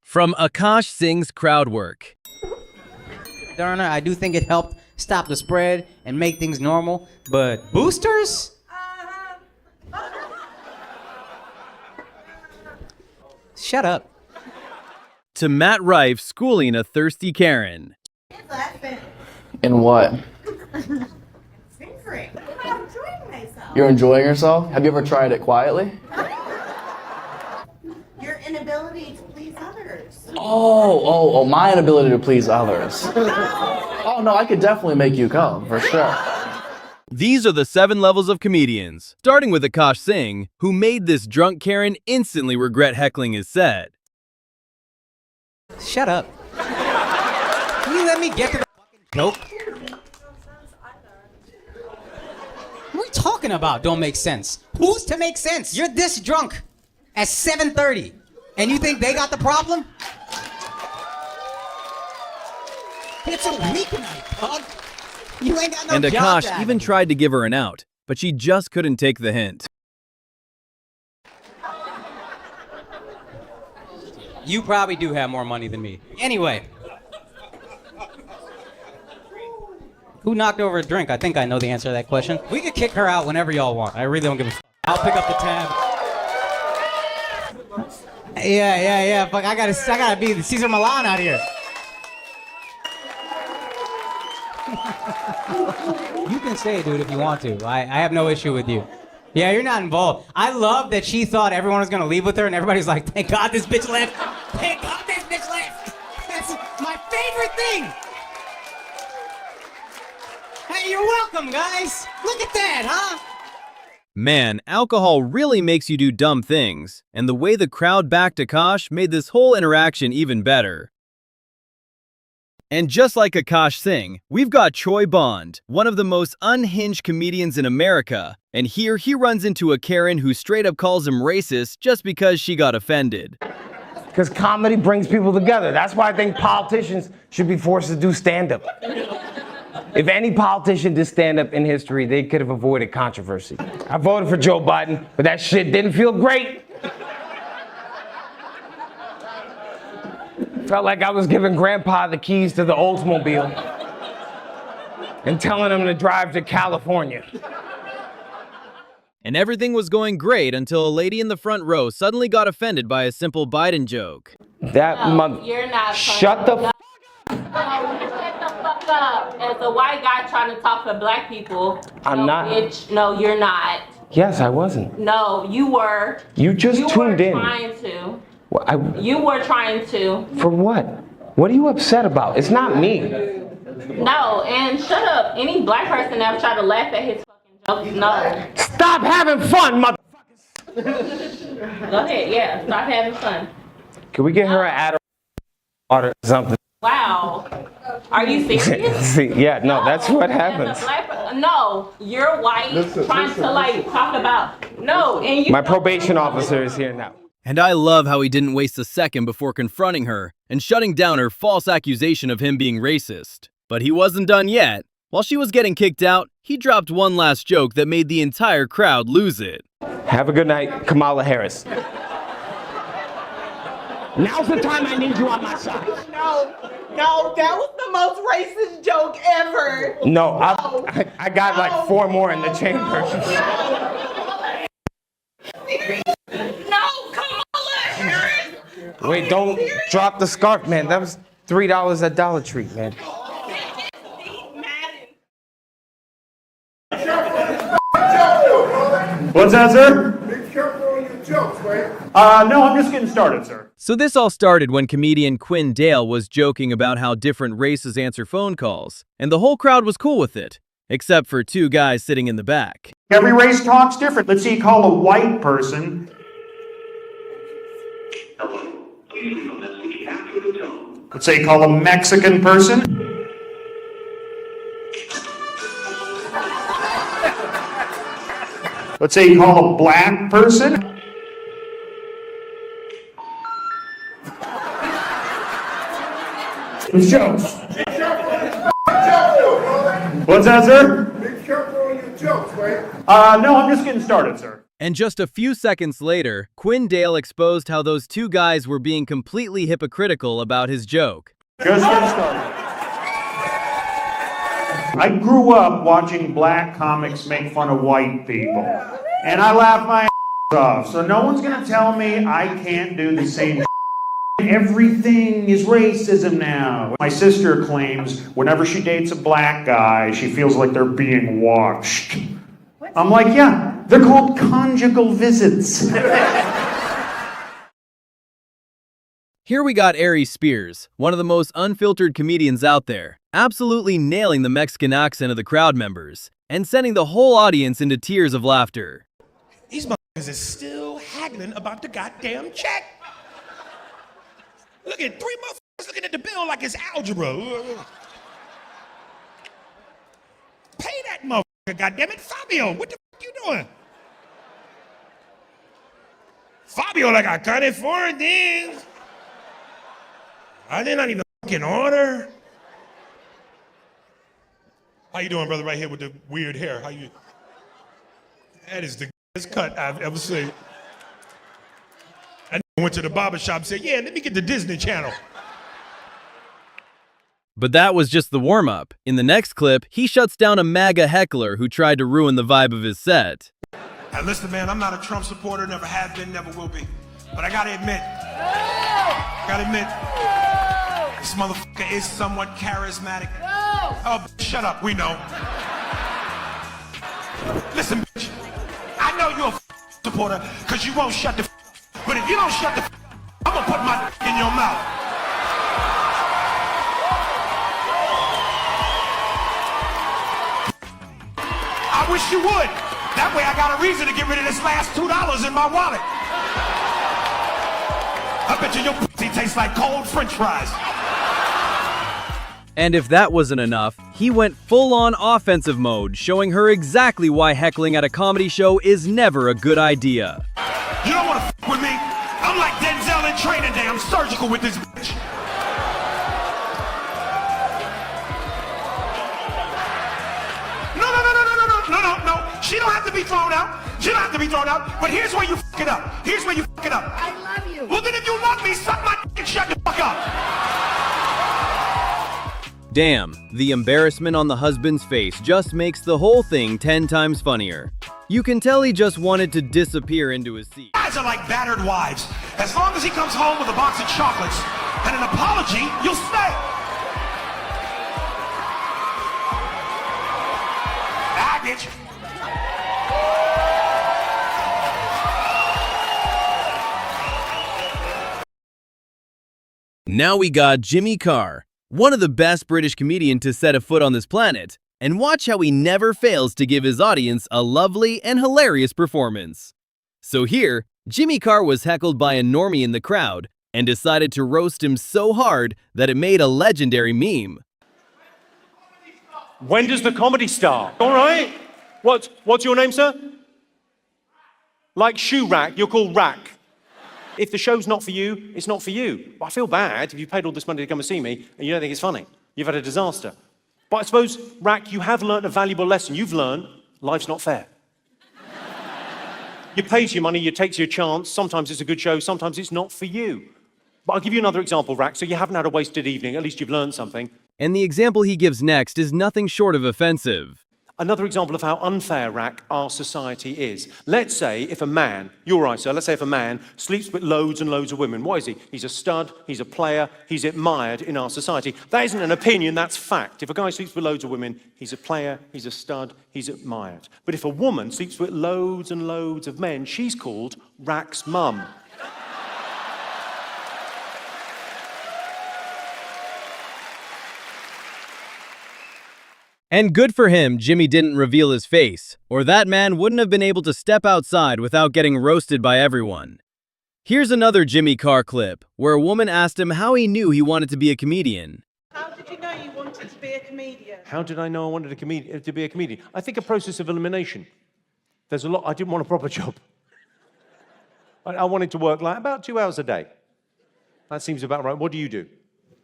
From Akash Singh's crowdwork. Darn it, I do think it helped stop the spread and make things normal, but boosters? Shut up. To Matt Rife schooling a thirsty Karen. In what? Fingering. I'm enjoying myself. You're enjoying yourself? Have you ever tried it quietly? Your inability to please others. Oh, my inability to please others. Oh no, I could definitely make you come, for sure. These are the 7 levels of comedians, starting with Akash Singh, who made this drunk Karen instantly regret heckling his set. Shut up. Can you let me get to the fucking joke? What are we talking about? Don't make sense. Who's to make sense? You're this drunk at 7:30, and you think they got the problem? It's a weeknight, dog. You ain't got no And job Akash even tried to give her an out, but she just couldn't take the hint. You probably do have more money than me. Anyway. Who knocked over a drink? I think I know the answer to that question. We could kick her out whenever y'all want. I really don't give a f***. I'll pick up the tab. Yeah. Fuck, I gotta be the Caesar Milan out here. You can stay, dude, if you want to. I have no issue with you. Yeah, you're not involved. I love that she thought everyone was gonna leave with her, and everybody's like, thank God this bitch left. Thank God this bitch left. That's my favorite thing. Hey, you're welcome, guys. Look at that, huh? Man, alcohol really makes you do dumb things, and the way the crowd backed Akash made this whole interaction even better. And just like Akash Singh, we've got Troy Bond, one of the most unhinged comedians in America, and here he runs into a Karen who straight up calls him racist just because she got offended. Because comedy brings people together. That's why I think politicians should be forced to do stand-up. If any politician did stand-up in history, they could have avoided controversy. I voted for Joe Biden, but that shit didn't feel great. Felt like I was giving Grandpa the keys to the Oldsmobile and telling him to drive to California. And everything was going great until a lady in the front row suddenly got offended by a simple Biden joke. That mother... You're not Shut the fuck up. As a white guy trying to talk to black people. I'm not. Bitch, no, you're not. Yes, I wasn't. No, you were. You just tuned in. You were trying to. Well, You were trying to. For what? What are you upset about? It's not me. No, and shut up. Any black person ever tried to laugh at his fucking jokes? No. Stop having fun, Go ahead, yeah. Stop having fun. Can we get her an Adderall or something? Wow. Are you serious? See, yeah, no, that's what happens. As a black, no, you're white trying to like talk about. No, and you. My probation officer is here now. And I love how he didn't waste a second before confronting her and shutting down her false accusation of him being racist. But he wasn't done yet. While she was getting kicked out, he dropped one last joke that made the entire crowd lose it. Have a good night, Kamala Harris. Now's the time I need you on my side. No, that was the most racist joke ever. No, I got like 4 more in the chamber. No, Kamala Harris. Wait, don't drop the scarf, man. That was $3 at Dollar Tree, man. What's that, sir? Be careful on your jokes, man. No, I'm just getting started, sir. So this all started when comedian Quinn Dale was joking about how different races answer phone calls, and the whole crowd was cool with it, except for 2 guys sitting in the back. Every race talks different. Let's say you call a white person. Let's say you call a Mexican person. Let's say you call a black person. Jokes. What's that, sir? Be careful on your jokes, man. No, I'm just getting started, sir. And just a few seconds later, Quinn Dale exposed how those two guys were being completely hypocritical about his joke. Just get started. I grew up watching black comics make fun of white people, and I laugh my ass off. So no one's gonna tell me I can't do the same. Everything is racism now. My sister claims whenever she dates a black guy, she feels like they're being watched. I'm like, yeah, they're called conjugal visits. Here we got Aries Spears, one of the most unfiltered comedians out there, absolutely nailing the Mexican accent of the crowd members, and sending the whole audience into tears of laughter. These motherfuckers is still haggling about the goddamn check. Look at 3 motherfuckers looking at the bill like it's algebra. Pay that motherfucker, goddammit. Fabio, what the fuck you doing? Fabio, like, I cut it for things. I did not even fucking order. How you doing, brother, right here with the weird hair? How you? That is the best cut I've ever seen. I went to the barber shop and said, yeah, let me get the Disney Channel. But that was just the warm-up. In the next clip, he shuts down a MAGA heckler who tried to ruin the vibe of his set. Now listen, man, I'm not a Trump supporter, never have been, never will be. But I gotta admit, this motherfucker is somewhat charismatic. Oh, shut up, we know. Listen, bitch, I know you're a supporter because you won't shut the but if you don't shut the I'm gonna put my in your mouth. I wish you would. That way I got a reason to get rid of this last $2 in my wallet. I bet you your pussy tastes like cold French fries. And if that wasn't enough, he went full-on offensive mode, showing her exactly why heckling at a comedy show is never a good idea. You don't want to f with me? I'm like Denzel in Training Day. I'm surgical with this bitch. No. She don't have to be thrown out. She don't have to be thrown out. But here's where you f it up. Here's where you f it up. I love you. Well, then if you love me, suck my d and shut the fuck up. Damn, the embarrassment on the husband's face just makes the whole thing 10 times funnier. You can tell he just wanted to disappear into his seat. Guys are like battered wives. As long as he comes home with a box of chocolates and an apology, you'll stay. I get you. Now we got Jimmy Carr, one of the best British comedians to set a foot on this planet, and watch how he never fails to give his audience a lovely and hilarious performance. So here, Jimmy Carr was heckled by a normie in the crowd and decided to roast him so hard that it made a legendary meme. When does the comedy start? All right. What's your name, sir? Like shoe rack, you're called Rack. If the show's not for you, it's not for you. But I feel bad if you paid all this money to come and see me and you don't think it's funny. You've had a disaster. But I suppose, Rack, you have learned a valuable lesson. You've learned life's not fair. You pay your money, you take your chance. Sometimes it's a good show, sometimes it's not for you. But I'll give you another example, Rack, so you haven't had a wasted evening. At least you've learned something. And the example he gives next is nothing short of offensive. Another example of how unfair, Rack, our society is. Let's say if a man, you're right, sir, let's say if a man sleeps with loads and loads of women, what is he? He's a stud, he's a player, he's admired in our society. That isn't an opinion, that's fact. If a guy sleeps with loads of women, he's a player, he's a stud, he's admired. But if a woman sleeps with loads and loads of men, she's called Rack's mum. And good for him, Jimmy didn't reveal his face, or that man wouldn't have been able to step outside without getting roasted by everyone. Here's another Jimmy Carr clip, where a woman asked him how he knew he wanted to be a comedian. How did you know you wanted to be a comedian? How did I know I wanted to be a comedian? I think a process of elimination. There's a lot, I didn't want a proper job. I wanted to work like about 2 hours a day. That seems about right. What do you do?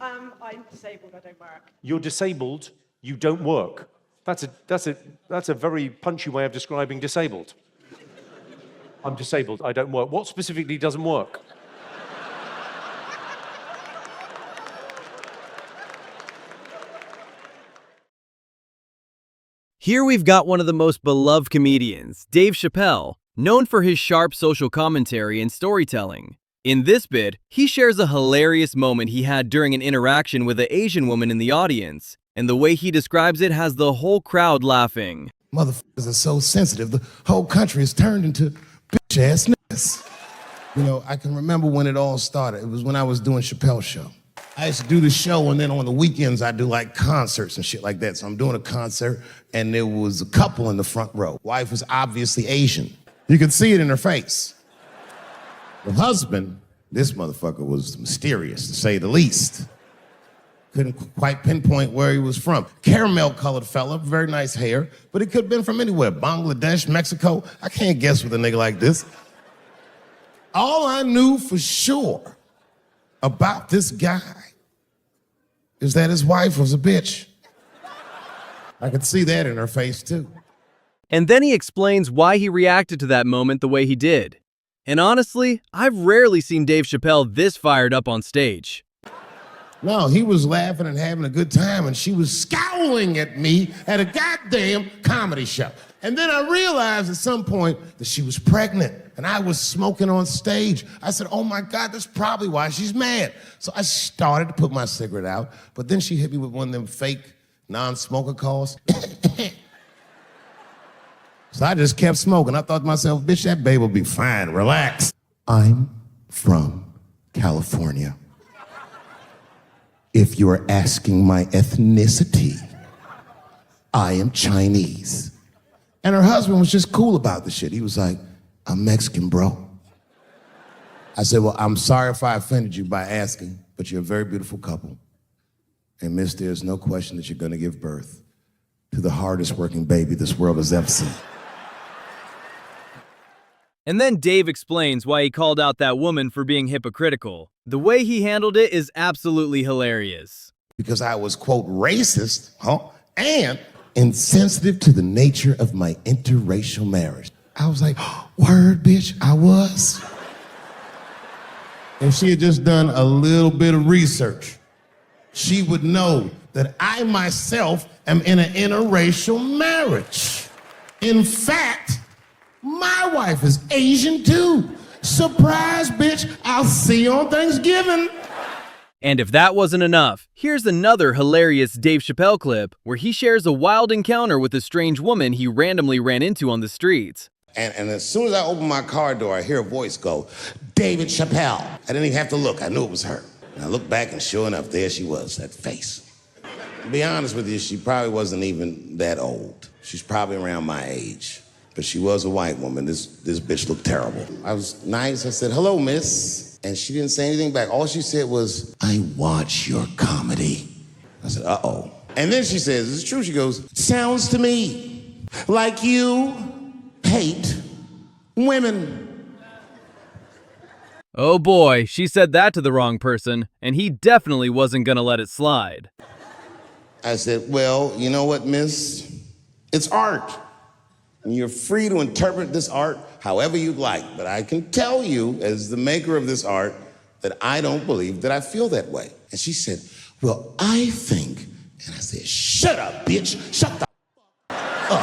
I'm disabled, I don't work. You're disabled, you don't work. That's a very punchy way of describing disabled. I'm disabled. I don't work. What specifically doesn't work? Here we've got one of the most beloved comedians, Dave Chappelle, known for his sharp social commentary and storytelling. In this bit, he shares a hilarious moment he had during an interaction with an Asian woman in the audience, and the way he describes it has the whole crowd laughing. Motherfuckers are so sensitive, the whole country is turned into bitch-ass niggas. You know, I can remember when it all started. It was when I was doing Chappelle's show. I used to do the show, and then on the weekends, I do like concerts and shit like that. So I'm doing a concert, and there was a couple in the front row. Wife was obviously Asian. You could see it in her face. The husband, this motherfucker was mysterious, to say the least. Couldn't quite pinpoint where he was from. Caramel-colored fella, very nice hair, but he could have been from anywhere. Bangladesh, Mexico. I can't guess with a nigga like this. All I knew for sure about this guy is that his wife was a bitch. I could see that in her face, too. And then he explains why he reacted to that moment the way he did. And honestly, I've rarely seen Dave Chappelle this fired up on stage. No, he was laughing and having a good time, and she was scowling at me at a goddamn comedy show. And then I realized at some point that she was pregnant, and I was smoking on stage. I said, oh my God, that's probably why she's mad. So I started to put my cigarette out, but then she hit me with one of them fake non-smoker calls. So I just kept smoking. I thought to myself, bitch, that babe will be fine, relax. I'm from California. If you are asking my ethnicity, I am Chinese. And her husband was just cool about the shit. He was like, I'm Mexican, bro. I said, well, I'm sorry if I offended you by asking, but you're a very beautiful couple. And miss, there's no question that you're gonna give birth to the hardest working baby this world has ever seen. And then Dave explains why he called out that woman for being hypocritical. The way he handled it is absolutely hilarious. Because I was, quote, racist, and insensitive to the nature of my interracial marriage. I was like, word, bitch, I was. If she had just done a little bit of research, she would know that I myself am in an interracial marriage. In fact, my wife is Asian too. Surprise, bitch, I'll see you on Thanksgiving. And if that wasn't enough, here's another hilarious Dave Chappelle clip where he shares a wild encounter with a strange woman he randomly ran into on the streets. And as soon as I open my car door, I hear a voice go, David Chappelle. I didn't even have to look, I knew it was her. And I looked back and sure enough, there she was, that face. To be honest with you, she probably wasn't even that old. She's probably around my age. But she was a white woman. This bitch looked terrible. I was nice. I said, hello, miss. And she didn't say anything back. All she said was, I watch your comedy. I said, uh-oh. And then she says, it's true. She goes, sounds to me like you hate women. Oh boy, she said that to the wrong person, and he definitely wasn't gonna let it slide. I said, well, you know what, miss? It's art. And you're free to interpret this art however you'd like. But I can tell you, as the maker of this art, that I don't believe that I feel that way. And she said, well, I think. And I said, shut up, bitch. Shut the up.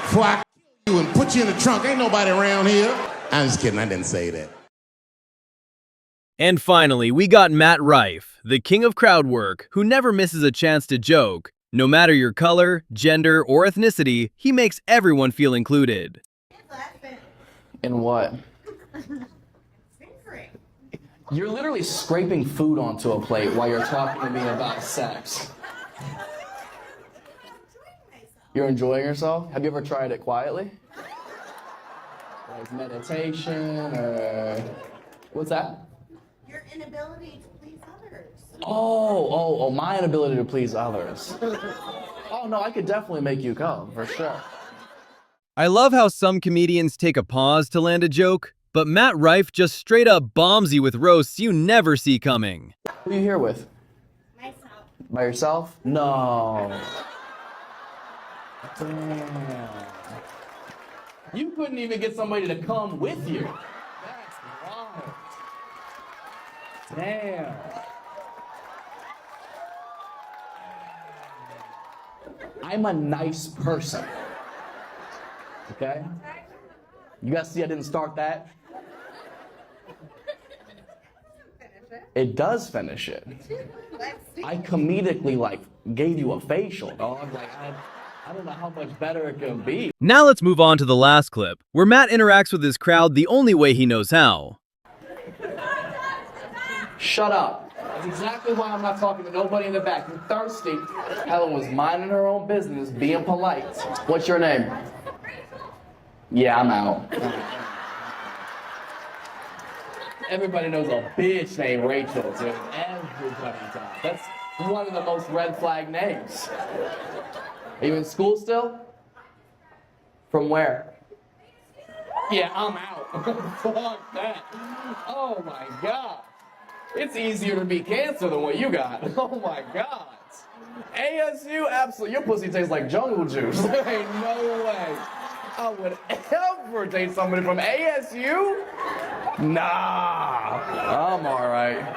Before I kill you and put you in the trunk, ain't nobody around here. I'm just kidding, I didn't say that. And finally, we got Matt Rife, the king of crowd work, who never misses a chance to joke. No matter your color, gender, or ethnicity, he makes everyone feel included. In what? You're literally scraping food onto a plate while you're talking to me about sex. You're enjoying yourself? Have you ever tried it quietly? Like meditation or... What's that? Your inability to please others. Oh, my inability to please others. Oh, no, I could definitely make you come, for sure. I love how some comedians take a pause to land a joke, but Matt Rife just straight up bombs you with roasts you never see coming. Who are you here with? Myself. By yourself? No. Damn. You couldn't even get somebody to come with you. That's wild. Damn. I'm a nice person. Okay? You guys see I didn't start that? It does finish it. I comedically, like, gave you a facial, dog. Like, I don't know how much better it can be. Now let's move on to the last clip, where Matt interacts with his crowd the only way he knows how. Shut up. That's exactly why I'm not talking to nobody in the back. You're thirsty. Helen was minding her own business, being polite. What's your name? Yeah, I'm out. Everybody knows a bitch named Rachel, dude. Everybody does. That's one of the most red flag names. Are you in school still? From where? Yeah, I'm out. Fuck that. Oh my God. It's easier to beat cancer than what you got. Oh my God. ASU, absolutely. Your pussy tastes like jungle juice. There ain't no way I would ever date somebody from ASU. Nah, I'm all right.